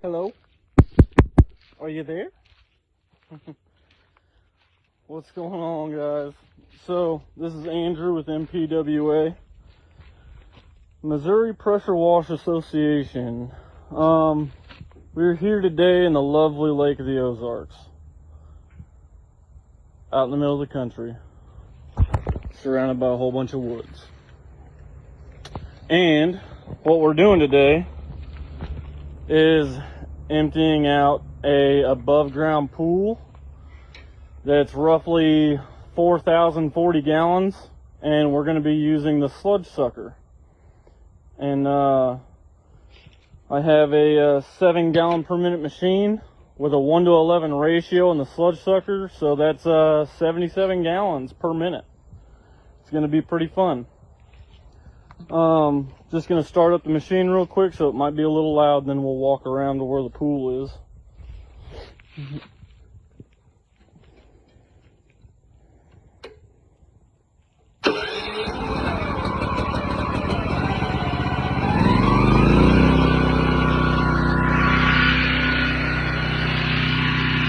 Hello? Are you there? What's going on, guys? So, this is Andrew with MPWA, Missouri Pressure Wash Association. We're here today in the lovely Lake of the Ozarks, out in the middle of the country, surrounded by a whole bunch of woods. And what we're doing today is emptying out a above ground pool that's roughly 4,040 gallons, and we're going to be using the sludge sucker. And I have a 7 gallon per minute machine with a 1:11 ratio in the sludge sucker, so that's 77 gallons per minute. It's going to be pretty fun. Just going to start up the machine real quick, so it might be a little loud, and then we'll walk around to where the pool is.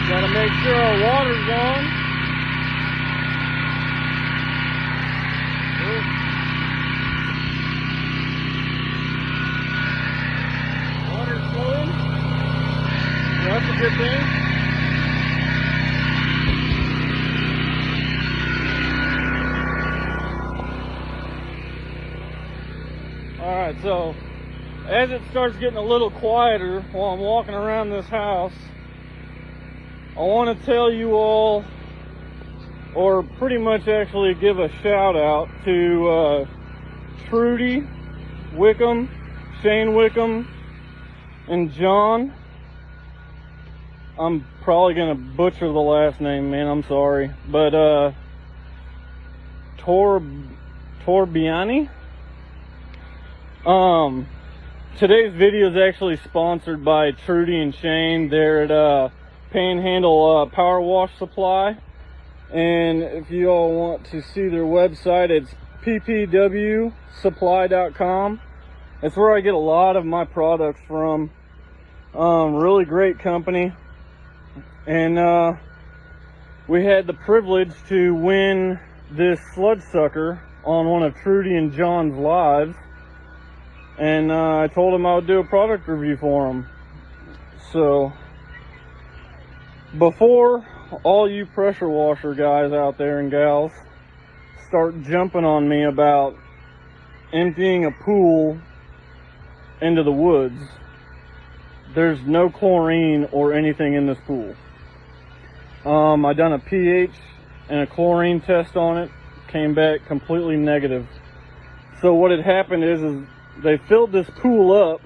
Gotta make sure our water's on. Water's flowing. So that's a good thing. Alright, so as it starts getting a little quieter while I'm walking around this house, I want to tell you all, or pretty much actually give a shout out to Trudy Wickham, Shane Wickham, and John. I'm probably going to butcher the last name, man, I'm sorry. But Torbiani? Today's video is actually sponsored by Trudy and Shane. They're at Panhandle Power Wash Supply, and if you all want to see their website, it's ppwsupply.com. That's where I get a lot of my products from. Really great company, and we had the privilege to win this sludge sucker on one of Trudy and John's lives, and I told them I would do a product review for them. So before all you pressure washer guys out there and gals start jumping on me about emptying a pool into the woods, there's no chlorine or anything in this pool. I done a pH and a chlorine test on it, came back completely negative. So what had happened is they filled this pool up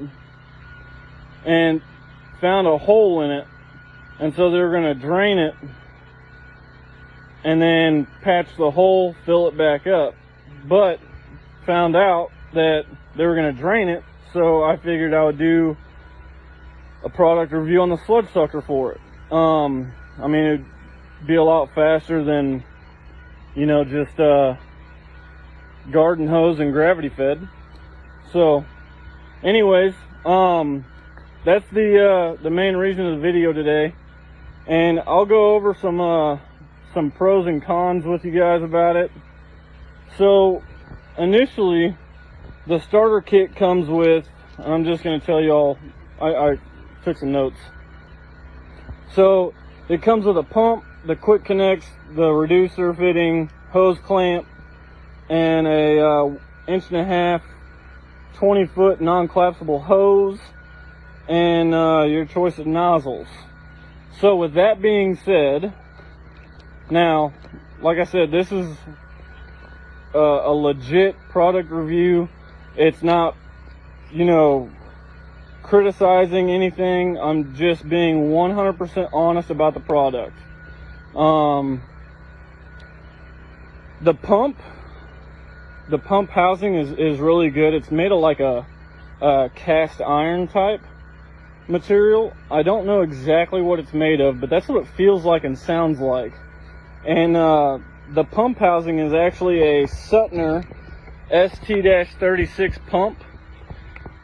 and found a hole in it. And so they're going to drain it and then patch the hole, fill it back up. But found out that they were going to drain it, so I figured I would do a product review on the sludge sucker for it. I mean, it'd be a lot faster than, you know, just garden hose and gravity fed. So anyways, that's the main reason of the video today. And I'll go over some pros and cons with you guys about it. So initially, the starter kit comes with, I'm just going to tell you all, I took some notes. So it comes with a pump, the quick connects, the reducer fitting, hose clamp, and a 1.5 inch 20-foot non-collapsible hose, and your choice of nozzles. So with that being said, now, like I said, this is a legit product review. It's not, you know, criticizing anything. I'm just being 100% honest about the product. The pump housing is really good. It's made of like a cast iron type material. I don't know exactly what it's made of, but that's what it feels like and sounds like. And the pump housing is actually a Suttner ST-36 pump.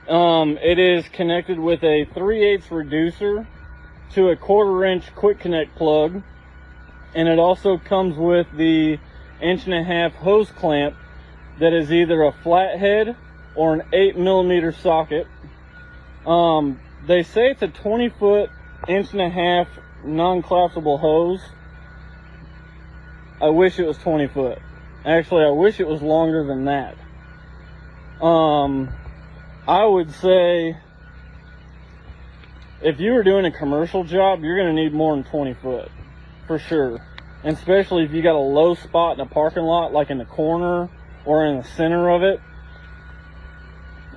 It is connected with a 3/8 reducer to a 1/4-inch quick connect plug, and it also comes with the 1.5-inch hose clamp that is either a flathead or an 8mm socket. They say it's a 20-foot 1.5-inch non-collapsible hose. I wish it was 20 foot. Actually, I wish it was longer than that. I would say if you were doing a commercial job, you're going to need more than 20 foot for sure. And especially if you got a low spot in a parking lot, like in the corner or in the center of it.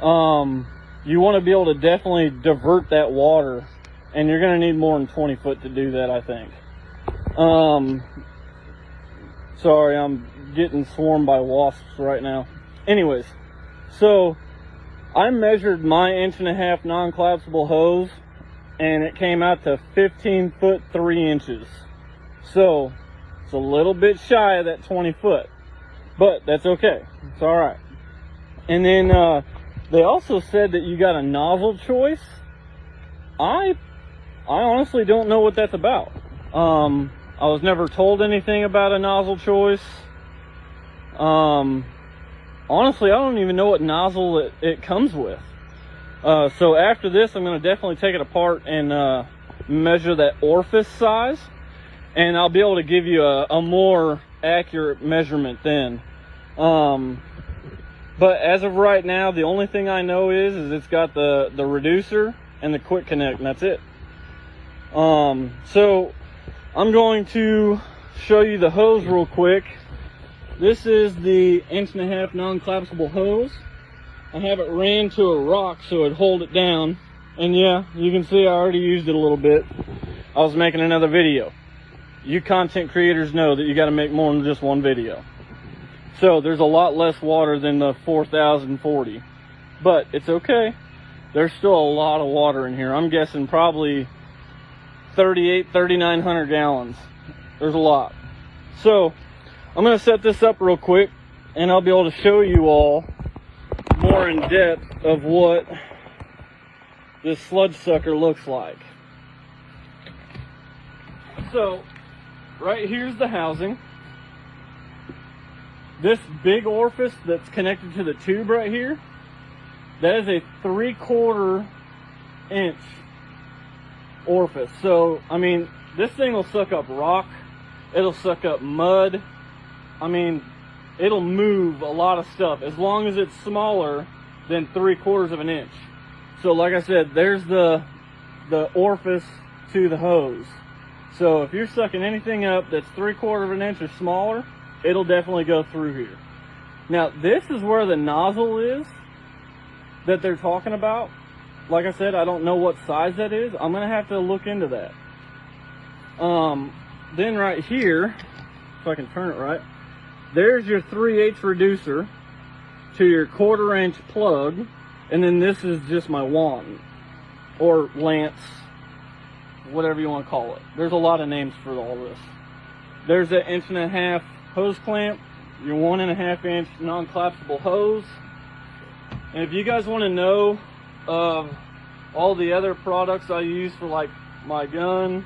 You want to be able to definitely divert that water, and you're going to need more than 20 foot to do that, I think. Sorry, I'm getting swarmed by wasps right now. Anyways, so I measured my 1.5-inch non-collapsible hose, and it came out to 15 foot 3 inches. So it's a little bit shy of that 20 foot, but that's okay. It's all right. And then they also said that you got a nozzle choice. I honestly don't know what that's about. I was never told anything about a nozzle choice. Honestly, I don't even know what nozzle it comes with. So after this, I'm going to definitely take it apart and measure that orifice size, and I'll be able to give you a more accurate measurement then. But as of right now, the only thing I know is it's got the reducer and the quick connect, and that's it. So I'm going to show you the hose real quick. This is the 1.5-inch non-collapsible hose. I have it ran to a rock so it'd hold it down. And yeah, you can see I already used it a little bit. I was making another video. You content creators know that you got to make more than just one video. So there's a lot less water than the 4040. But it's okay. There's still a lot of water in here. I'm guessing probably 3,900 gallons. There's a lot. So I'm going to set this up real quick, and I'll be able to show you all more in depth of what this sludge sucker looks like. So right here's the housing. This big orifice that's connected to the tube right here, that is a 3/4 inch orifice. So I mean, this thing will suck up rock, it'll suck up mud, I mean, it'll move a lot of stuff as long as it's smaller than 3/4 of an inch. So like I said, there's the orifice to the hose. So if you're sucking anything up that's 3/4 of an inch or smaller, it'll definitely go through here. Now this is where the nozzle is that they're talking about. Like I said, I don't know what size that is. I'm gonna have to look into that. Then right here, if I can turn it right, there's your 3/8 reducer to your 1/4 inch plug, and then this is just my wand or lance, whatever you want to call it. There's a lot of names for all this. There's an 1.5-inch hose clamp, your 1.5-inch non-collapsible hose. And if you guys want to know all the other products I use for like my gun,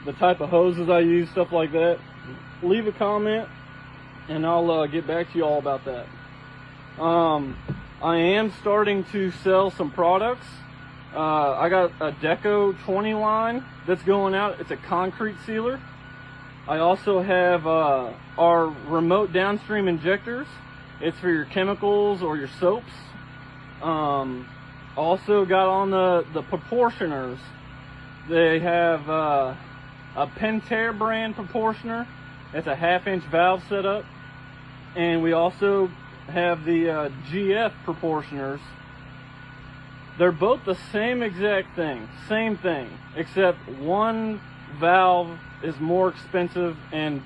the type of hoses I use, stuff like that, leave a comment and I'll get back to you all about that. I am starting to sell some products. I got a Deco 20 line that's going out. It's a concrete sealer. I also have our remote downstream injectors. It's for your chemicals or your soaps. Also got on the proportioners. They have a Pentair brand proportioner. It's a 1/2-inch valve setup. And we also have the GF proportioners. They're both the same exact thing, same thing, except one valve is more expensive and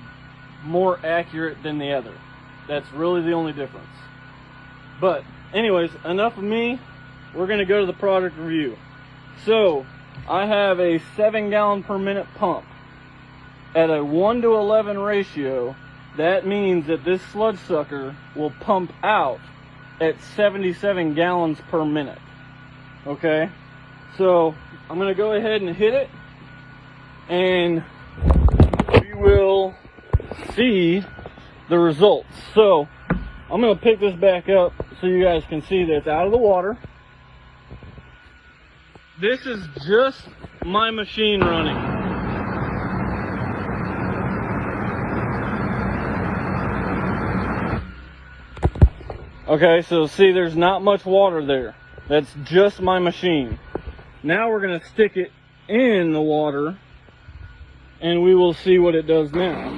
more accurate than the other. That's really the only difference. But anyways, enough of me. We're going to go to the product review. So I have a 7 gallon per minute pump at a 1:11 ratio. That means that this sludge sucker will pump out at 77 gallons per minute. Okay, so I'm gonna go ahead and hit it, and we will see the results. So I'm gonna pick this back up so you guys can see that it's out of the water. This is just my machine running. Okay, so see, there's not much water there. That's just my machine. Now we're gonna stick it in the water and we will see what it does now.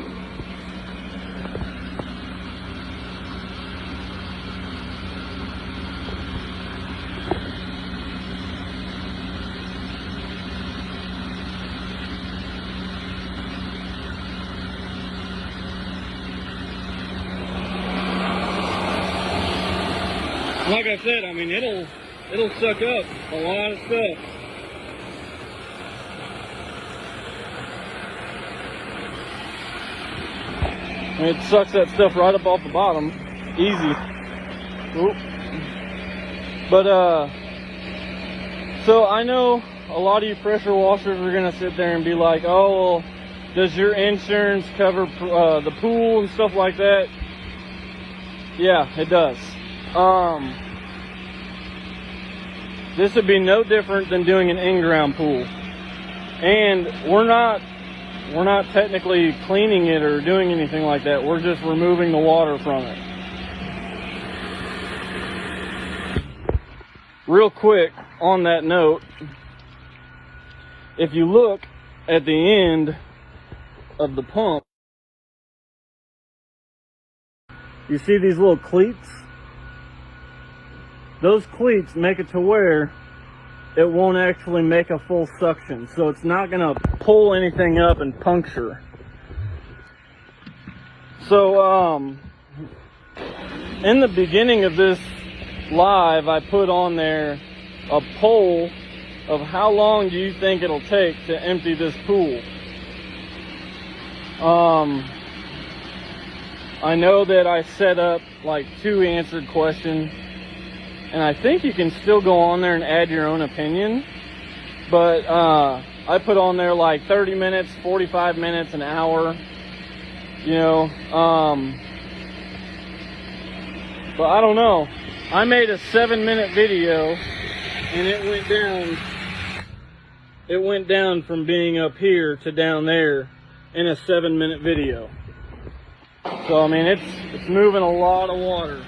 Like I said, I mean, it'll suck up a lot of stuff. And it sucks that stuff right up off the bottom, easy. Oop. But so I know a lot of you pressure washers are gonna sit there and be like, "Oh, well, does your insurance cover the pool and stuff like that?" Yeah, it does. This would be no different than doing an in-ground pool, and we're not technically cleaning it or doing anything like that. We're just removing the water from it. Real quick on that note, if you look at the end of the pump, you see these little cleats? Those cleats make it to where it won't actually make a full suction. So it's not gonna pull anything up and puncture. So in the beginning of this live, I put on there a poll of how long do you think it'll take to empty this pool. I know that I set up like 2 answered questions, and I think you can still go on there and add your own opinion, but I put on there like 30 minutes, 45 minutes, an hour, you know, but I don't know. I made a 7-minute video and it went down from being up here to down there in a 7-minute video. So I mean, it's moving a lot of water.